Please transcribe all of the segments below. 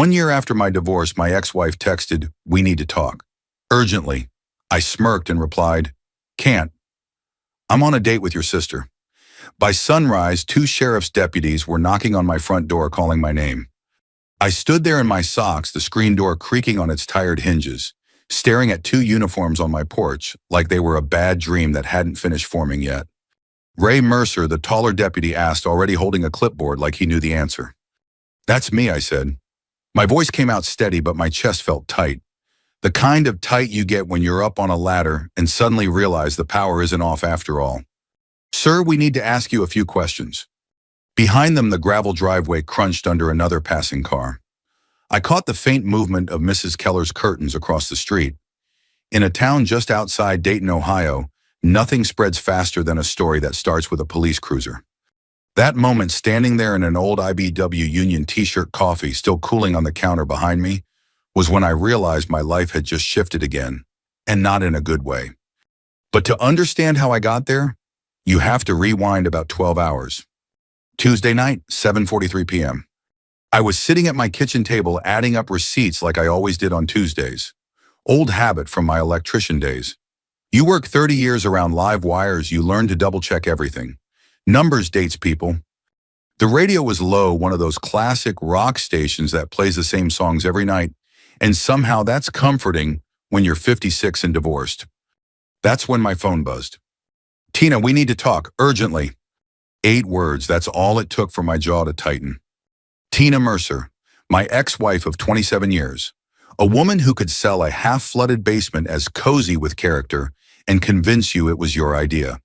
1 year after my divorce, my ex-wife texted, "We need to talk. Urgently." I smirked and replied, "Can't. I'm on a date with your sister." By sunrise, 2 sheriff's deputies were knocking on my front door calling my name. I stood there in my socks, the screen door creaking on its tired hinges, staring at 2 uniforms on my porch like they were a bad dream that hadn't finished forming yet. Ray Mercer, the taller deputy, asked, already holding a clipboard like he knew the answer. "That's me," I said. My voice came out steady, but my chest felt tight. The kind of tight you get when you're up on a ladder and suddenly realize the power isn't off after all. "Sir, we need to ask you a few questions." Behind them, the gravel driveway crunched under another passing car. I caught the faint movement of Mrs. Keller's curtains across the street. In a town just outside Dayton, Ohio, nothing spreads faster than a story that starts with a police cruiser. That moment, standing there in an old IBW Union t-shirt coffee still cooling on the counter behind me, was when I realized my life had just shifted again, and not in a good way. But to understand how I got there, you have to rewind about 12 hours. Tuesday night, 7:43 p.m. I was sitting at my kitchen table adding up receipts like I always did on Tuesdays. Old habit from my electrician days. You work 30 years around live wires, you learn to double-check everything. Numbers, dates, people. The radio was low, one of those classic rock stations that plays the same songs every night, and somehow that's comforting when you're 56 and divorced. That's when my phone buzzed. "Tina, we need to talk, urgently." 8 words, that's all it took for my jaw to tighten. Tina Mercer, my ex-wife of 27 years. A woman who could sell a half-flooded basement as cozy with character and convince you it was your idea.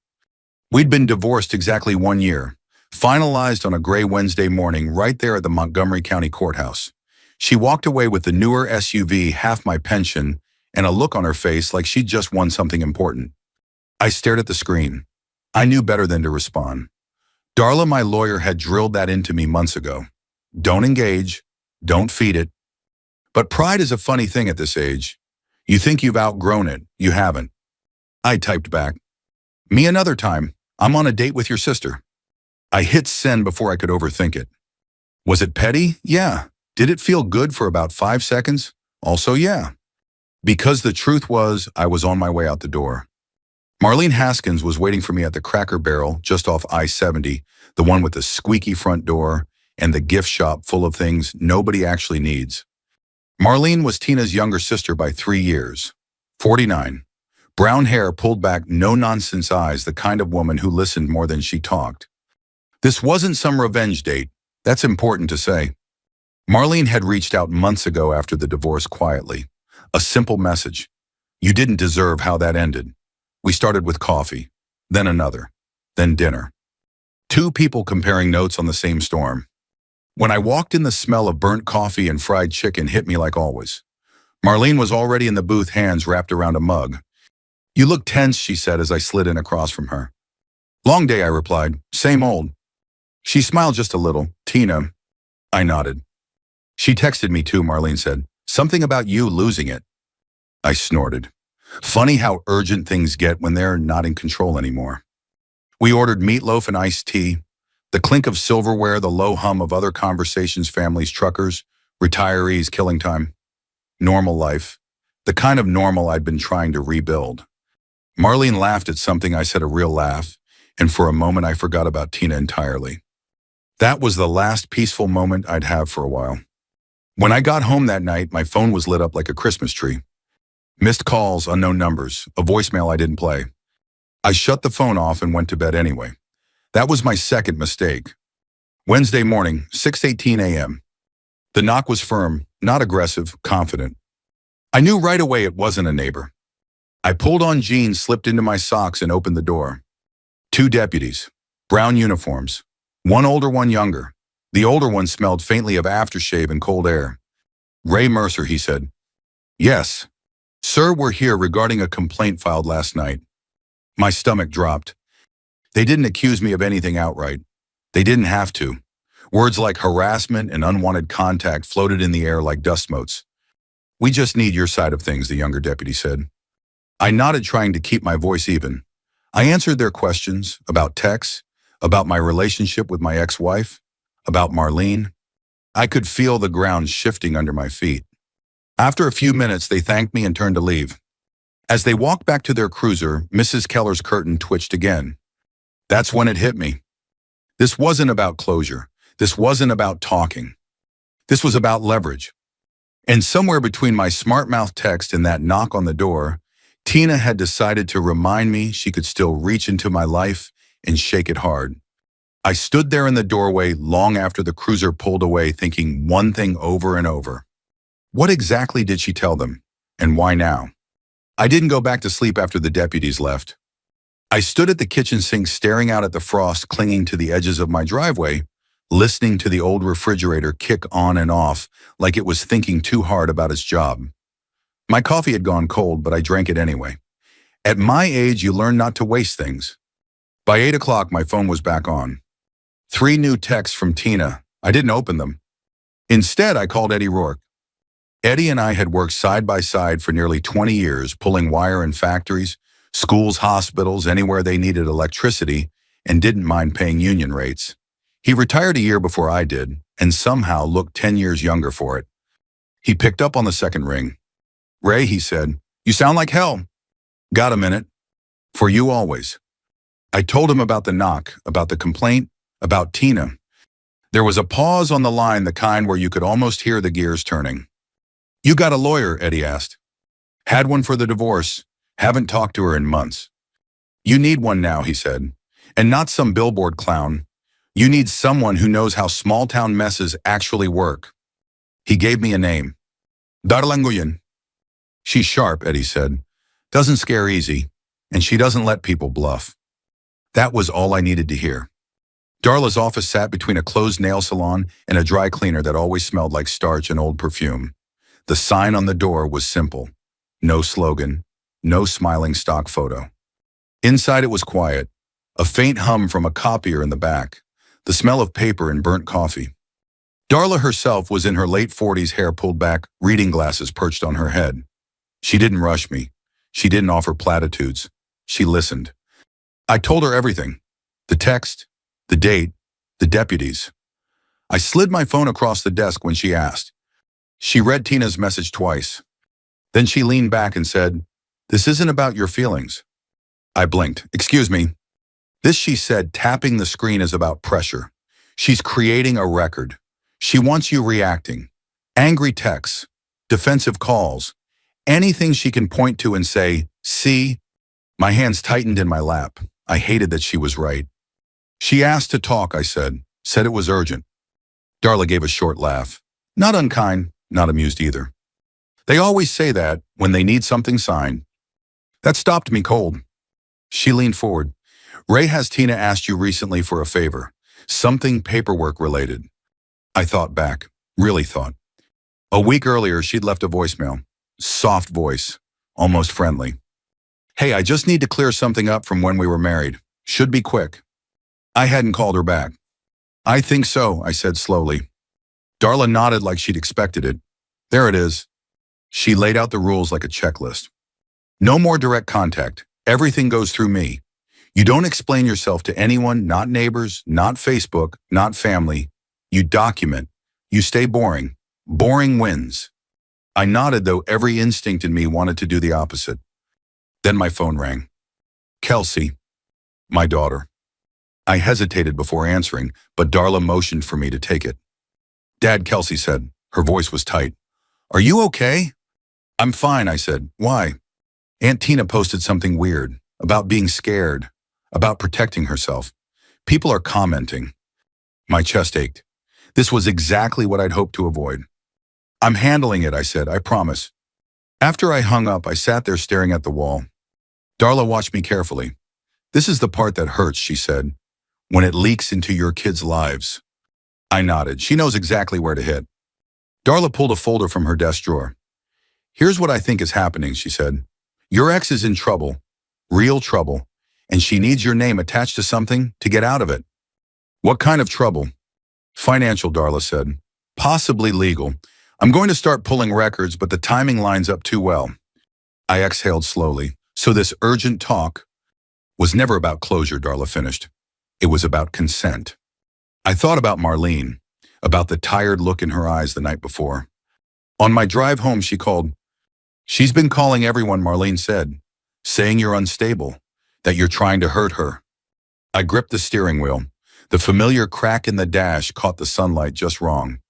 We'd been divorced exactly 1 year, finalized on a gray Wednesday morning right there at the Montgomery County Courthouse. She walked away with the newer SUV, half my pension, and a look on her face like she'd just won something important. I stared at the screen. I knew better than to respond. Darla, my lawyer, had drilled that into me months ago. Don't engage, don't feed it. But pride is a funny thing at this age. You think you've outgrown it, you haven't. I typed back, "Me another time. I'm on a date with your sister." I hit send before I could overthink it. Was it petty? Yeah. Did it feel good for about 5 seconds? Also, yeah. Because the truth was, I was on my way out the door. Marlene Haskins was waiting for me at the Cracker Barrel just off I-70, the one with the squeaky front door and the gift shop full of things nobody actually needs. Marlene was Tina's younger sister by 3 years, 49. Brown hair, pulled back, no-nonsense eyes, the kind of woman who listened more than she talked. This wasn't some revenge date. That's important to say. Marlene had reached out months ago after the divorce quietly. A simple message. You didn't deserve how that ended. We started with coffee, then another, then dinner. 2 people comparing notes on the same storm. When I walked in, the smell of burnt coffee and fried chicken hit me like always. Marlene was already in the booth, hands wrapped around a mug. "You look tense," she said as I slid in across from her. "Long day," I replied. "Same old." She smiled just a little. "Tina." I nodded. "She texted me too," Marlene said. "Something about you losing it." I snorted. Funny how urgent things get when they're not in control anymore. We ordered meatloaf and iced tea. The clink of silverware, the low hum of other conversations, families, truckers, retirees, killing time. Normal life. The kind of normal I'd been trying to rebuild. Marlene laughed at something I said, a real laugh, and for a moment I forgot about Tina entirely. That was the last peaceful moment I'd have for a while. When I got home that night, my phone was lit up like a Christmas tree. Missed calls, unknown numbers, a voicemail I didn't play. I shut the phone off and went to bed anyway. That was my second mistake. Wednesday morning, 6:18 a.m. The knock was firm, not aggressive, confident. I knew right away it wasn't a neighbor. I pulled on jeans, slipped into my socks, and opened the door. 2 deputies, brown uniforms, one older, one younger. The older one smelled faintly of aftershave and cold air. "Ray Mercer," he said. "Yes. Sir, we're here regarding a complaint filed last night." My stomach dropped. They didn't accuse me of anything outright. They didn't have to. Words like harassment and unwanted contact floated in the air like dust motes. "We just need your side of things," the younger deputy said. I nodded, trying to keep my voice even. I answered their questions about Tex, about my relationship with my ex-wife, about Marlene. I could feel the ground shifting under my feet. After a few minutes, they thanked me and turned to leave. As they walked back to their cruiser, Mrs. Keller's curtain twitched again. That's when it hit me. This wasn't about closure. This wasn't about talking. This was about leverage. And somewhere between my smart mouth text and that knock on the door, Tina had decided to remind me she could still reach into my life and shake it hard. I stood there in the doorway long after the cruiser pulled away, thinking one thing over and over. What exactly did she tell them? And why now? I didn't go back to sleep after the deputies left. I stood at the kitchen sink staring out at the frost clinging to the edges of my driveway, listening to the old refrigerator kick on and off like it was thinking too hard about its job. My coffee had gone cold, but I drank it anyway. At my age, you learn not to waste things. By 8 o'clock, my phone was back on. 3 new texts from Tina. I didn't open them. Instead, I called Eddie Rourke. Eddie and I had worked side by side for nearly 20 years, pulling wire in factories, schools, hospitals, anywhere they needed electricity, and didn't mind paying union rates. He retired a year before I did, and somehow looked 10 years younger for it. He picked up on the second ring. Ray, he said, you sound like hell. Got a minute? For you always. I told him about the knock, about the complaint, about Tina. There was a pause on the line, the kind where you could almost hear the gears turning. You got a lawyer, Eddie asked. Had one for the divorce. Haven't talked to her in months. You need one now, he said. And not some billboard clown. You need someone who knows how small-town messes actually work. He gave me a name. Darla Nguyen. She's sharp, Eddie said. Doesn't scare easy. And she doesn't let people bluff. That was all I needed to hear. Darla's office sat between a closed nail salon and a dry cleaner that always smelled like starch and old perfume. The sign on the door was simple. No slogan, no smiling stock photo. Inside it was quiet, a faint hum from a copier in the back, the smell of paper and burnt coffee. Darla herself was in her late 40s, hair pulled back, reading glasses perched on her head. She didn't rush me. She didn't offer platitudes. She listened. I told her everything. The text, the date, the deputies. I slid my phone across the desk when she asked. She read Tina's message twice. Then she leaned back and said, "This isn't about your feelings." I blinked. "Excuse me." This, she said, tapping the screen, is about pressure. She's creating a record. She wants you reacting. Angry texts, defensive calls, anything she can point to and say, "See?" My hands tightened in my lap. I hated that she was right. She asked to talk, I said it was urgent. Darla gave a short laugh. Not unkind, not amused either. They always say that when they need something signed. That stopped me cold. She leaned forward. "Ray has Tina asked you recently for a favor, something paperwork related." I thought back, really thought. A week earlier, she'd left a voicemail. Soft voice, almost friendly. "Hey, I just need to clear something up from when we were married. Should be quick." I hadn't called her back. "I think so," I said slowly. Darla nodded like she'd expected it. "There it is." She laid out the rules like a checklist. "No more direct contact. Everything goes through me. You don't explain yourself to anyone, not neighbors, not Facebook, not family. You document. You stay boring. Boring wins." I nodded, though every instinct in me wanted to do the opposite. Then my phone rang. Kelsey, my daughter. I hesitated before answering, but Darla motioned for me to take it. "Dad," Kelsey said. Her voice was tight. "Are you okay?" "I'm fine," I said. "Why?" "Aunt Tina posted something weird, about being scared, about protecting herself. People are commenting." My chest ached. This was exactly what I'd hoped to avoid. "I'm handling it," I said, "I promise." After I hung up, I sat there staring at the wall. Darla watched me carefully. "This is the part that hurts," she said, "when it leaks into your kids' lives." I nodded. She knows exactly where to hit. Darla pulled a folder from her desk drawer. "Here's what I think is happening," she said. "Your ex is in trouble, real trouble, and she needs your name attached to something to get out of it." "What kind of trouble?" "Financial," Darla said. "Possibly legal. I'm going to start pulling records, but the timing lines up too well." I exhaled slowly. So this urgent talk was never about closure, Darla finished. It was about consent. I thought about Marlene. about the tired look in her eyes the night before. On my drive home, she called. "She's been calling everyone," Marlene said, "saying you're unstable, that you're trying to hurt her." I gripped the steering wheel. The familiar crack in the dash caught the sunlight just wrong.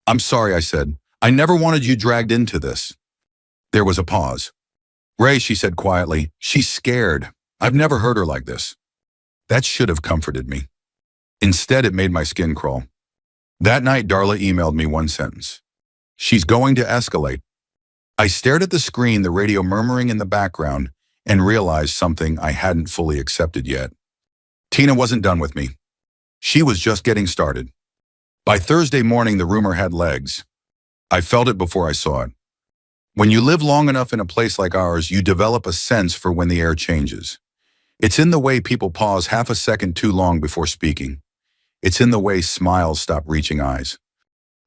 "I'm sorry," I said. "I never wanted you dragged into this." There was a pause. "Ray," she said quietly, "she's scared. I've never heard her like this." That should have comforted me. Instead, it made my skin crawl. That night, Darla emailed me one sentence. "She's going to escalate." I stared at the screen, the radio murmuring in the background, and realized something I hadn't fully accepted yet. Tina wasn't done with me. She was just getting started. By Thursday morning, the rumor had legs. I felt it before I saw it. When you live long enough in a place like ours, you develop a sense for when the air changes. It's in the way people pause half a second too long before speaking. It's in the way smiles stop reaching eyes.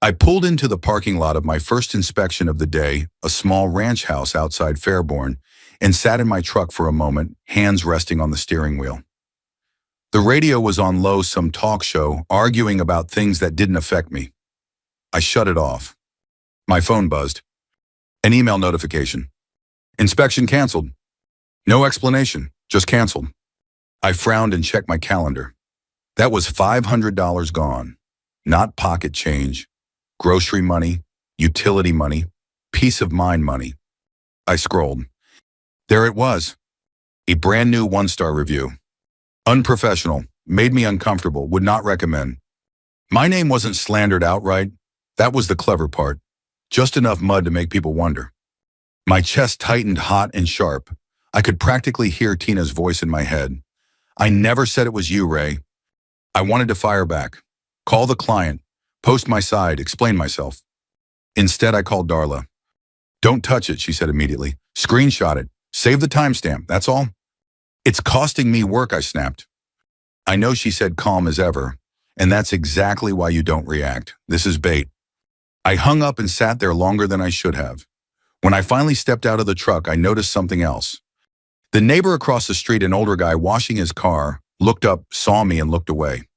I pulled into the parking lot of my first inspection of the day, a small ranch house outside Fairborn, and sat in my truck for a moment, hands resting on the steering wheel. The radio was on low, some talk show, arguing about things that didn't affect me. I shut it off. My phone buzzed. An email notification. "Inspection canceled." No explanation, just canceled. I frowned and checked my calendar. That was $500 gone. Not pocket change, grocery money, utility money, peace of mind money. I scrolled. There it was. A brand new 1-star review. "Unprofessional, made me uncomfortable, would not recommend." My name wasn't slandered outright. That was the clever part. Just enough mud to make people wonder. My chest tightened hot and sharp. I could practically hear Tina's voice in my head. "I never said it was you, Ray." I wanted to fire back. Call the client. Post my side. Explain myself. Instead, I called Darla. "Don't touch it," she said immediately. "Screenshot it. Save the timestamp, that's all." "It's costing me work," I snapped. I know she said calm as ever, and that's exactly why you don't react. This is bait. I hung up and sat there longer than I should have. When I finally stepped out of the truck, I noticed something else. The neighbor across the street, an older guy washing his car, looked up, saw me, and looked away.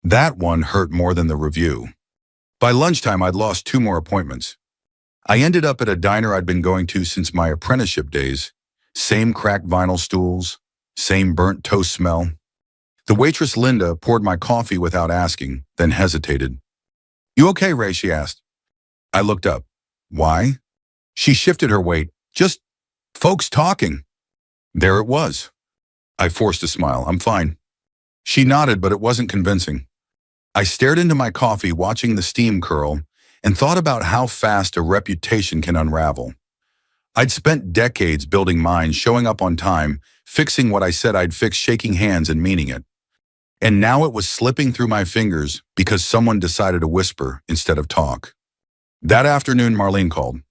That one hurt more than the review. By lunchtime, I'd lost 2 more appointments. I ended up at a diner I'd been going to since my apprenticeship days. Same cracked vinyl stools, same burnt toast smell. The waitress, Linda, poured my coffee without asking, then hesitated. "You okay, Ray?" she asked. I looked up. "Why?" She shifted her weight. "Just folks talking." There it was. I forced a smile. "I'm fine." She nodded, but it wasn't convincing. I stared into my coffee, watching the steam curl, and thought about how fast a reputation can unravel. I'd spent decades building mine, showing up on time, fixing what I said I'd fix, shaking hands and meaning it. And now it was slipping through my fingers because someone decided to whisper instead of talk. That afternoon, Marlene called.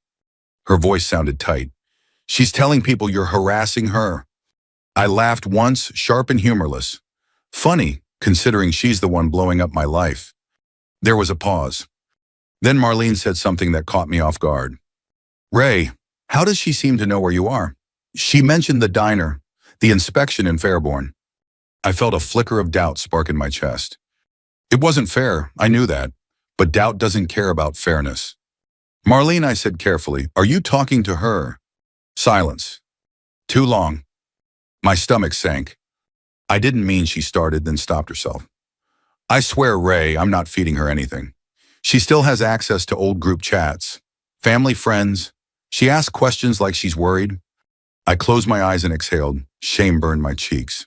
Her voice sounded tight. "She's telling people you're harassing her." I laughed once, sharp and humorless. Funny, considering she's the one blowing up my life. There was a pause. Then Marlene said something that caught me off guard. "Ray, how does she seem to know where you are?" She mentioned the diner, the inspection in Fairborn. I felt a flicker of doubt spark in my chest. It wasn't fair, I knew that, but doubt doesn't care about fairness. "Marlene," I said carefully, "are you talking to her?" Silence. Too long. My stomach sank. I didn't mean she started, then stopped herself. "I swear, Ray, I'm not feeding her anything. She still has access to old group chats, family friends. She asks questions like she's worried." I closed my eyes and exhaled. Shame burned my cheeks.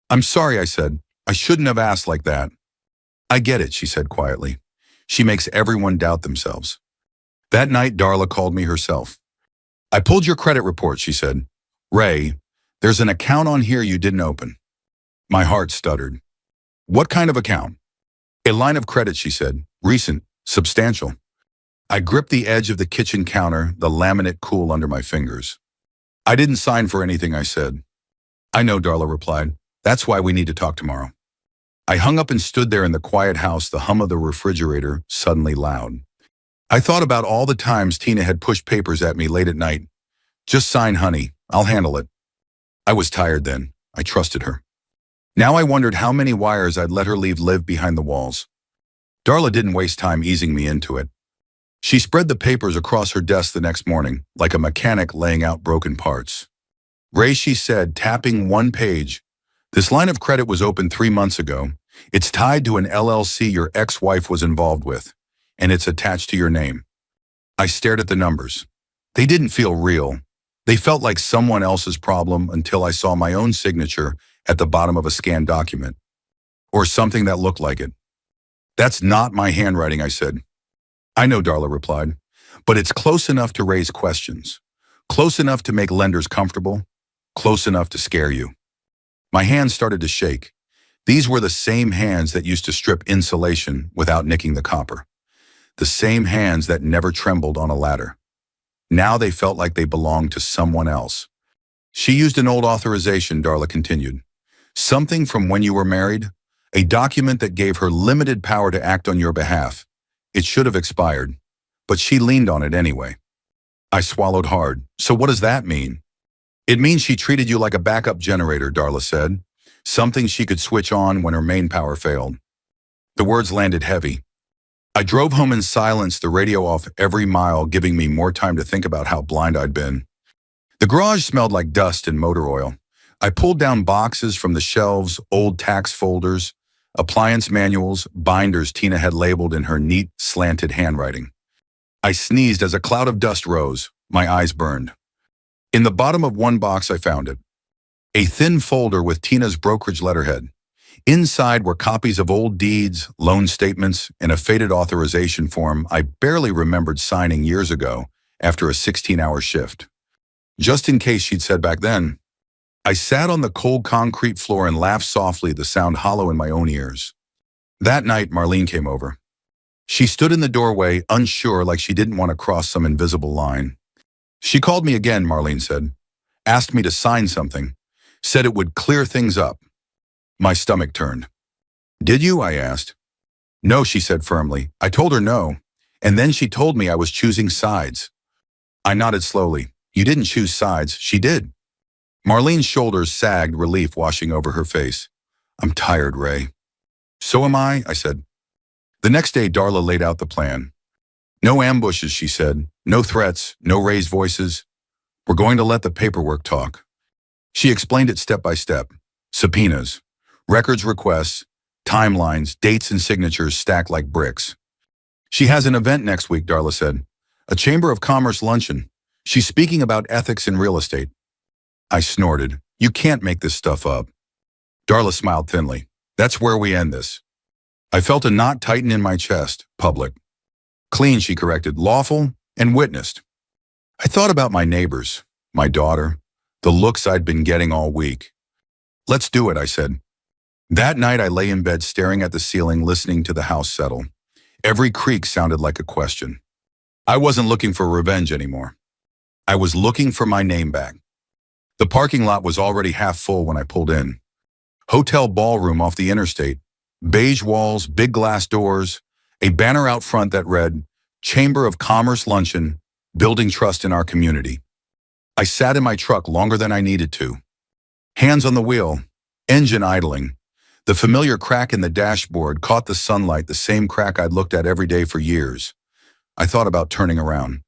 "I'm sorry," I said. "I shouldn't have asked like that." "I get it," she said quietly. "She makes everyone doubt themselves." That night, Darla called me herself. "I pulled your credit report," she said. "Ray, there's an account on here you didn't open." My heart stuttered. "What kind of account?" "A line of credit," she said. "Recent, substantial." I gripped the edge of the kitchen counter, the laminate cool under my fingers. "I didn't sign for anything," I said. "I know," Darla replied. "That's why we need to talk tomorrow." I hung up and stood there in the quiet house, the hum of the refrigerator suddenly loud. I thought about all the times Tina had pushed papers at me late at night. "Just sign, honey. I'll handle it." I was tired then. I trusted her. Now I wondered how many wires I'd let her live behind the walls. Darla didn't waste time easing me into it. She spread the papers across her desk the next morning, like a mechanic laying out broken parts. Ray, she said, tapping one page, "This line of credit was opened 3 months ago. It's tied to an LLC your ex-wife was involved with, and it's attached to your name." I stared at the numbers. They didn't feel real. They felt like someone else's problem until I saw my own signature at the bottom of a scanned document. Or something that looked like it. "That's not my handwriting," I said. "I know," Darla replied, "but it's close enough to raise questions. Close enough to make lenders comfortable. Close enough to scare you." My hands started to shake. These were the same hands that used to strip insulation without nicking the copper. The same hands that never trembled on a ladder. Now they felt like they belonged to someone else. "She used an old authorization," Darla continued. "Something from when you were married. A document that gave her limited power to act on your behalf. It should have expired, but she leaned on it anyway." I swallowed hard. "So what does that mean?" "It means she treated you like a backup generator," Darla said. "Something she could switch on when her main power failed." The words landed heavy. I drove home in silence, the radio off every mile, giving me more time to think about how blind I'd been. The garage smelled like dust and motor oil. I pulled down boxes from the shelves, old tax folders, appliance manuals, binders Tina had labeled in her neat, slanted handwriting. I sneezed as a cloud of dust rose. My eyes burned. In the bottom of one box, I found it. A thin folder with Tina's brokerage letterhead. Inside were copies of old deeds, loan statements, and a faded authorization form I barely remembered signing years ago after a 16-hour shift. Just in case, she'd said back then. I sat on the cold concrete floor and laughed softly, the sound hollow in my own ears. That night, Marlene came over. She stood in the doorway, unsure, like she didn't want to cross some invisible line. "She called me again," Marlene said. "Asked me to sign something. Said it would clear things up." My stomach turned. "Did you?" I asked. "No," she said firmly. "I told her no. And then she told me I was choosing sides." I nodded slowly. "You didn't choose sides. She did." Marlene's shoulders sagged, relief washing over her face. "I'm tired, Ray." "So am I," said. The next day, Darla laid out the plan. "No ambushes," she said. "No threats, no raised voices. We're going to let the paperwork talk." She explained it step by step. Subpoenas, records requests, timelines, dates and signatures stacked like bricks. "She has an event next week," Darla said. "A Chamber of Commerce luncheon. She's speaking about ethics in real estate." I snorted. "You can't make this stuff up." Darla smiled thinly. "That's where we end this." I felt a knot tighten in my chest. Public. "Clean," she corrected. "Lawful and witnessed." I thought about my neighbors, my daughter, the looks I'd been getting all week. "Let's do it," I said. That night I lay in bed staring at the ceiling, listening to the house settle. Every creak sounded like a question. I wasn't looking for revenge anymore. I was looking for my name back. The parking lot was already half full when I pulled in. Hotel ballroom off the interstate. Beige walls, big glass doors, a banner out front that read, "Chamber of Commerce Luncheon, Building Trust in Our Community." I sat in my truck longer than I needed to. Hands on the wheel, engine idling. The familiar crack in the dashboard caught the sunlight, the same crack I'd looked at every day for years. I thought about turning around.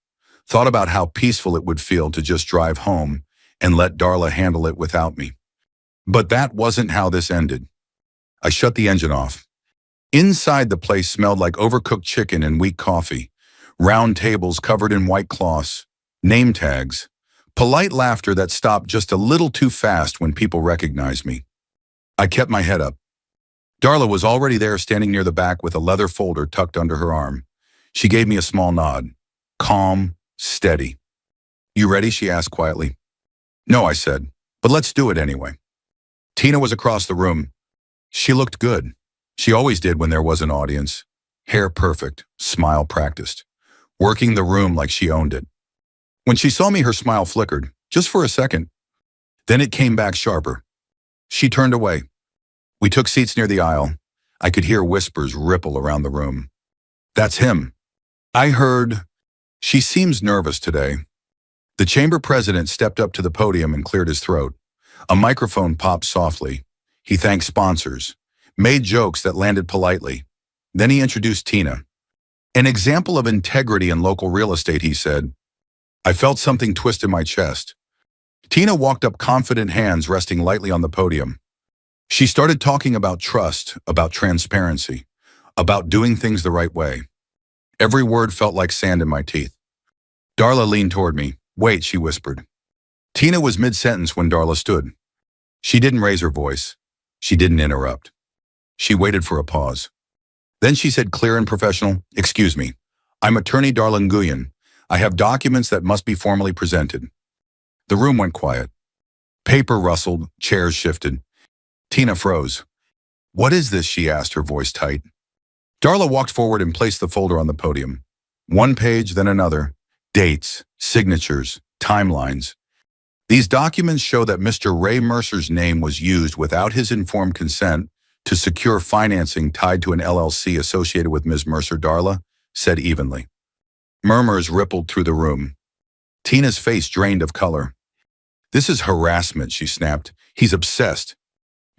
Thought about how peaceful it would feel to just drive home and let Darla handle it without me. But that wasn't how this ended. I shut the engine off. Inside, the place smelled like overcooked chicken and weak coffee, round tables covered in white cloths, name tags, polite laughter that stopped just a little too fast when people recognized me. I kept my head up. Darla was already there, standing near the back with a leather folder tucked under her arm. She gave me a small nod. Calm, steady. "You ready?" she asked quietly. "No," I said, "but let's do it anyway." Tina was across the room. She looked good. She always did when there was an audience. Hair perfect, smile practiced, working the room like she owned it. When she saw me, her smile flickered, just for a second. Then it came back sharper. She turned away. We took seats near the aisle. I could hear whispers ripple around the room. "That's him." I heard, "She seems nervous today." The chamber president stepped up to the podium and cleared his throat. A microphone popped softly. He thanked sponsors, made jokes that landed politely. Then he introduced Tina. An example of integrity in local real estate, he said. I felt something twist in my chest. Tina walked up, confident hands resting lightly on the podium. She started talking about trust, about transparency, about doing things the right way. Every word felt like sand in my teeth. Darla leaned toward me. Wait, she whispered. Tina was mid-sentence when Darla stood. She didn't raise her voice. She didn't interrupt. She waited for a pause. Then she said, clear and professional, excuse me. I'm attorney Darla Nguyen. I have documents that must be formally presented. The room went quiet. Paper rustled, chairs shifted. Tina froze. What is this? She asked, her voice tight. Darla walked forward and placed the folder on the podium. One page, then another. Dates, signatures, timelines. These documents show that Mr. Ray Mercer's name was used without his informed consent to secure financing tied to an LLC associated with Ms. Mercer. Darla said evenly. Murmurs rippled through the room. Tina's face drained of color. This is harassment, she snapped. He's obsessed.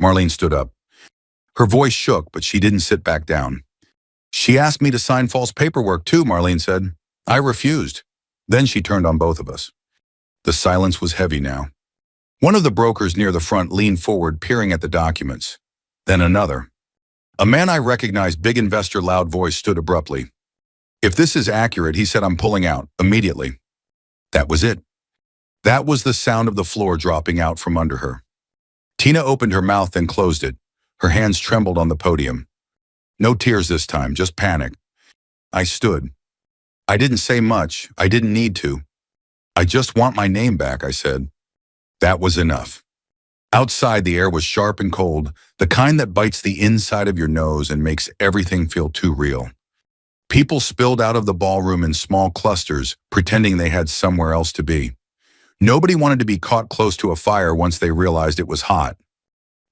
Marlene stood up. Her voice shook, but she didn't sit back down. She asked me to sign false paperwork too, Marlene said. I refused. Then she turned on both of us. The silence was heavy now. One of the brokers near the front leaned forward, peering at the documents. Then another. A man I recognized, big investor, loud voice, stood abruptly. If this is accurate, he said, I'm pulling out, immediately. That was it. That was the sound of the floor dropping out from under her. Tina opened her mouth, then closed it. Her hands trembled on the podium. No tears this time, just panic. I stood. I didn't say much. I didn't need to. I just want my name back, I said. That was enough. Outside, the air was sharp and cold, the kind that bites the inside of your nose and makes everything feel too real. People spilled out of the ballroom in small clusters, pretending they had somewhere else to be. Nobody wanted to be caught close to a fire once they realized it was hot.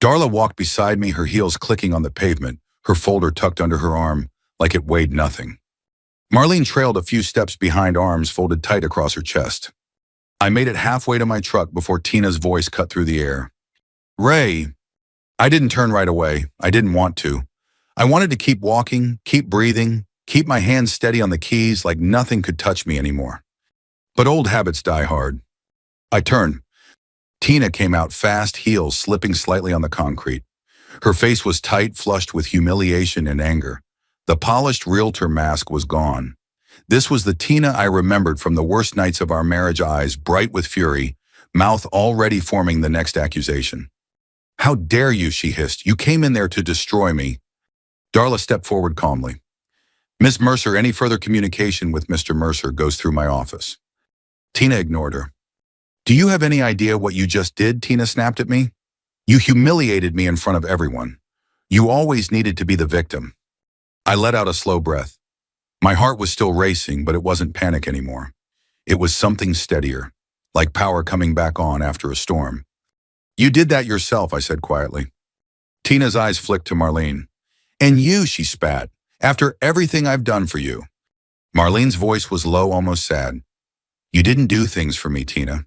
Darla walked beside me, her heels clicking on the pavement, her folder tucked under her arm, like it weighed nothing. Marlene trailed a few steps behind, arms folded tight across her chest. I made it halfway to my truck before Tina's voice cut through the air. Ray. I didn't turn right away. I didn't want to. I wanted to keep walking, keep breathing, keep my hands steady on the keys like nothing could touch me anymore. But old habits die hard. I turned. Tina came out fast, heels slipping slightly on the concrete. Her face was tight, flushed with humiliation and anger. The polished realtor mask was gone. This was the Tina I remembered from the worst nights of our marriage, eyes bright with fury, mouth already forming the next accusation. How dare you, she hissed. You came in there to destroy me. Darla stepped forward calmly. Miss Mercer, any further communication with Mr. Mercer goes through my office. Tina ignored her. Do you have any idea what you just did? Tina snapped at me. You humiliated me in front of everyone. You always needed to be the victim. I let out a slow breath. My heart was still racing, but it wasn't panic anymore. It was something steadier, like power coming back on after a storm. You did that yourself, I said quietly. Tina's eyes flicked to Marlene. And you, she spat, after everything I've done for you. Marlene's voice was low, almost sad. You didn't do things for me, Tina.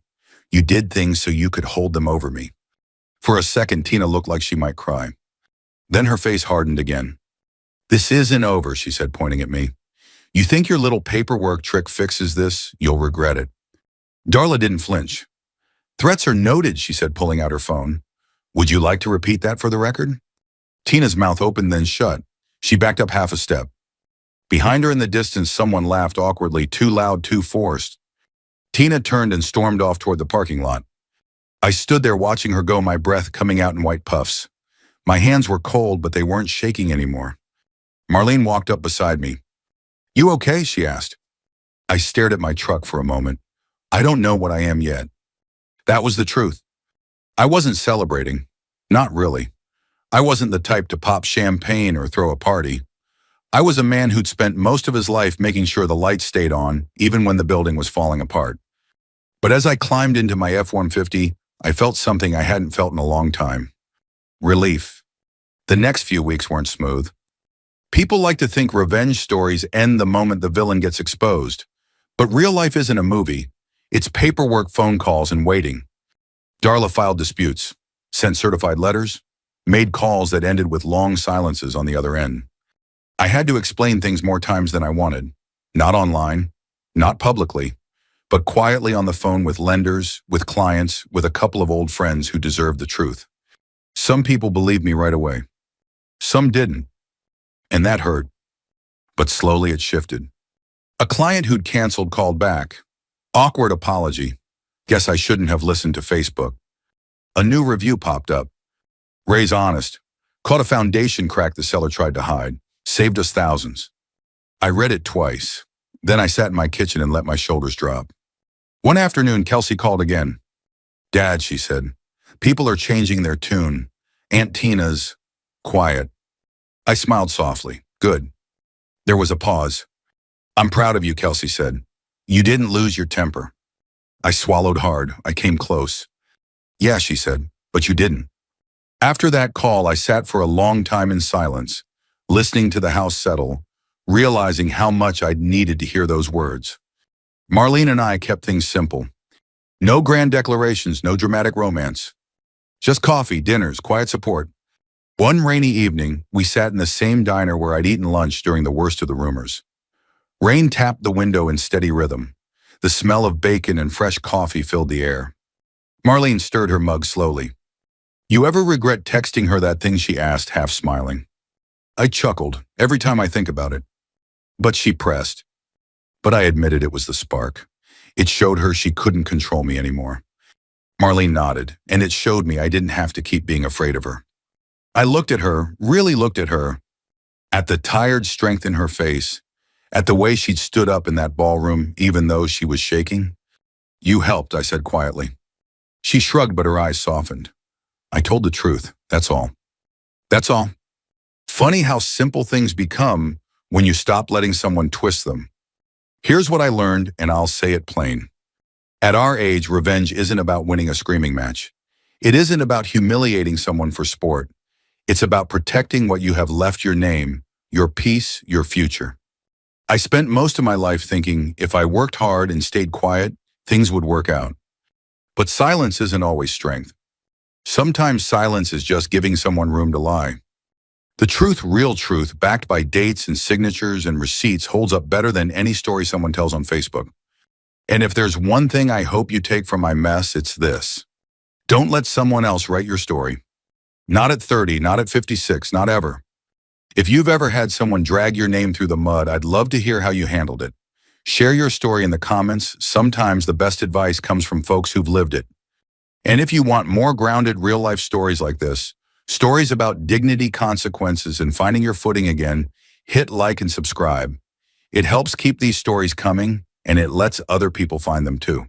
You did things so you could hold them over me. For a second, Tina looked like she might cry. Then her face hardened again. This isn't over, she said, pointing at me. You think your little paperwork trick fixes this? You'll regret it. Darla didn't flinch. Threats are noted, she said, pulling out her phone. Would you like to repeat that for the record? Tina's mouth opened, then shut. She backed up half a step. Behind her in the distance, someone laughed awkwardly, too loud, too forced. Tina turned and stormed off toward the parking lot. I stood there watching her go, my breath coming out in white puffs. My hands were cold, but they weren't shaking anymore. Marlene walked up beside me. You okay? She asked. I stared at my truck for a moment. I don't know what I am yet. That was the truth. I wasn't celebrating. Not really. I wasn't the type to pop champagne or throw a party. I was a man who'd spent most of his life making sure the lights stayed on, even when the building was falling apart. But as I climbed into my F-150, I felt something I hadn't felt in a long time. Relief. The next few weeks weren't smooth. People like to think revenge stories end the moment the villain gets exposed. But real life isn't a movie. It's paperwork, phone calls, and waiting. Darla filed disputes, sent certified letters, made calls that ended with long silences on the other end. I had to explain things more times than I wanted. Not online, not publicly, but quietly on the phone with lenders, with clients, with a couple of old friends who deserved the truth. Some people believed me right away. Some didn't, and that hurt. But slowly it shifted. A client who'd canceled called back. Awkward apology. Guess I shouldn't have listened to Facebook. A new review popped up. Ray's honest. Caught a foundation crack the seller tried to hide. Saved us thousands. I read it twice. Then I sat in my kitchen and let my shoulders drop. One afternoon, Kelsey called again. Dad, she said, people are changing their tune. Aunt Tina's quiet. I smiled softly. Good. There was a pause. I'm proud of you, Kelsey said. You didn't lose your temper. I swallowed hard. I came close. Yeah, she said, but you didn't. After that call, I sat for a long time in silence, listening to the house settle, realizing how much I'd needed to hear those words. Marlene and I kept things simple. No grand declarations, no dramatic romance. Just coffee, dinners, quiet support. One rainy evening, we sat in the same diner where I'd eaten lunch during the worst of the rumors. Rain tapped the window in steady rhythm. The smell of bacon and fresh coffee filled the air. Marlene stirred her mug slowly. You ever regret texting her that thing she asked, half smiling? I chuckled every time I think about it. But she pressed. But I admitted it was the spark. It showed her she couldn't control me anymore. Marlene nodded, and it showed me I didn't have to keep being afraid of her. I looked at her, really looked at her, at the tired strength in her face, at the way she'd stood up in that ballroom even though she was shaking. You helped, I said quietly. She shrugged, but her eyes softened. I told the truth, that's all. That's all. Funny how simple things become when you stop letting someone twist them. Here's what I learned, and I'll say it plain. At our age, revenge isn't about winning a screaming match. It isn't about humiliating someone for sport. It's about protecting what you have left: your name, your peace, your future. I spent most of my life thinking if I worked hard and stayed quiet, things would work out. But silence isn't always strength. Sometimes silence is just giving someone room to lie. The truth, real truth, backed by dates and signatures and receipts, holds up better than any story someone tells on Facebook. And if there's one thing I hope you take from my mess, it's this. Don't let someone else write your story. Not at 30, not at 56, not ever. If you've ever had someone drag your name through the mud, I'd love to hear how you handled it. Share your story in the comments. Sometimes the best advice comes from folks who've lived it. And if you want more grounded, real-life stories like this, stories about dignity, consequences, and finding your footing again, hit like and subscribe. It helps keep these stories coming, and it lets other people find them too.